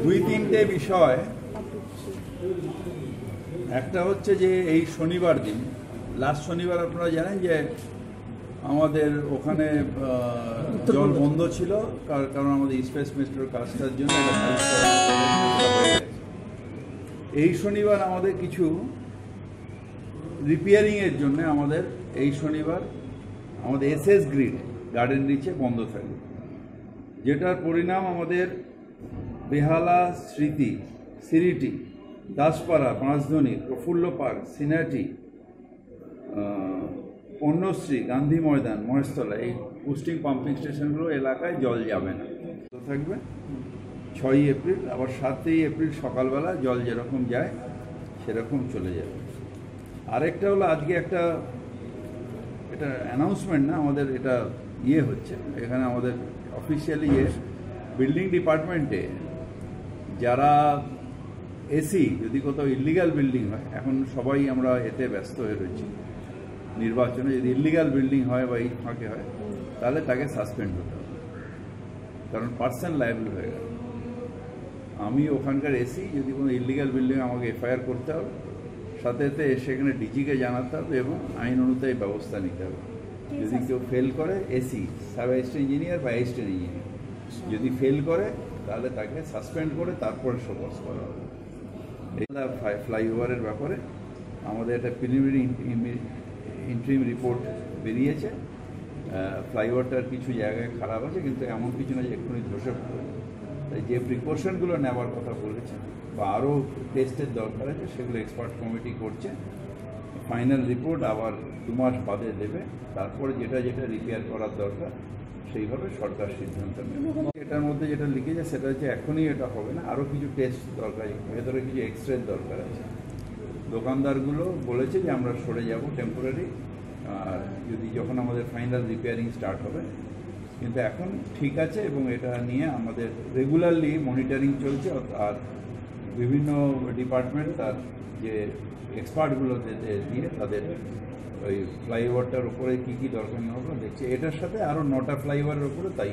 দুই তিনটে বিষয়। একটা হচ্ছে যে এই শনিবার দিন, লাস্ট শনিবার আপনারা জানেন যে আমাদের ওখানে জল বন্ধ ছিল, কারণ আমাদের স্পেস মেট্রোর কাজটার জন্য এই শনিবার আমাদের কিছু রিপেয়ারিংয়ের জন্য আমাদের এই শনিবার আমাদের এসএস গ্রিড গার্ডেন রিচে বন্ধ থাকবে, যেটার পরিণাম আমাদের বেহালা, স্মৃতি, সিরিটি, দাসপাড়া, পাঁচধনী, প্রফুল্ল পার্ক, সিনাটি, পণ্যশ্রী, গান্ধী ময়দান, মহেশতলা, এই পুস্টিং পাম্পিং স্টেশনগুলো এলাকায় জল যাবে না, থাকবে 6ই এপ্রিল। আবার 7ই এপ্রিল সকালবেলা জল যেরকম যায় সেরকম চলে যাবে। আরেকটা হলো আজকে একটা, এটা অ্যানাউন্সমেন্ট না, আমাদের এটা হচ্ছে এখানে আমাদের অফিসিয়ালি বিল্ডিং ডিপার্টমেন্টে যারা এসি, যদি কোথাও ইল্লিগাল বিল্ডিং হয়, এখন সবাই আমরা এতে ব্যস্ত হয়ে রয়েছি নির্বাচনে, যদি ইল্লিগাল বিল্ডিং হয় বা এই ফাঁকে হয় তাহলে তাকে সাসপেন্ড হতে হবে, কারণ পার্সন লায়াবল হয়ে গেল। আমি ওখানকার এসি, যদি কোনো ইল্লিগাল বিল্ডিং আমাকে এফআইআর করতে হবে, সাথে সাথে সেখানে ডিজিকে জানাতে হবে এবং আইন অনুযায়ী ব্যবস্থা নিতে হবে। যদি কেউ ফেল করে, এসি, সাব অ্যাসিস্ট্যান্ট ইঞ্জিনিয়ার বা অ্যাসিস্ট্যান্ট ইঞ্জিনিয়ার যদি ফেল করে তাহলে তাকে সাসপেন্ড করে তারপরে শোকজ করা হবে। ফ্লাইওভারের ব্যাপারে আমাদের একটা প্রিলিমিনারি ইন্টারিম রিপোর্ট বেরিয়েছে। ফ্লাইওভারটার কিছু জায়গায় খারাপ আছে, কিন্তু এমন কিছু না যে এক্ষুনি ধসে পড়বে। তাই যে প্রিকশনগুলো নেওয়ার কথা বলেছে বা আরও টেস্টের দরকার আছে, সেগুলো এক্সপার্ট কমিটি করছে। ফাইনাল রিপোর্ট আবার 2 মাস বাদে দেবে, তারপরে যেটা যেটা রিপেয়ার করার দরকার সেইভাবে সরকার সিদ্ধান্ত নেবে। এটার মধ্যে যেটা লিখেছে সেটা হচ্ছে এখনই এটা হবে না, আরও কিছু টেস্ট দরকার, ভেতরে কিছু এক্সরের দরকার আছে। দোকানদারগুলো বলেছে যে আমরা সরে যাব টেম্পোরারি, আর যদি যখন আমাদের ফাইনাল রিপেয়ারিং স্টার্ট হবে। কিন্তু এখন ঠিক আছে এবং এটা নিয়ে আমাদের রেগুলারলি মনিটরিং চলছে। আর বিভিন্ন ডিপার্টমেন্ট তার যে এক্সপার্টগুলো দিয়ে তাদের ওই ফ্লাইওভারটার উপরে কী কী দরকার নেওয়া দেখছে। এটার সাথে আরও 9টা ফ্লাইওভারের উপরে তাই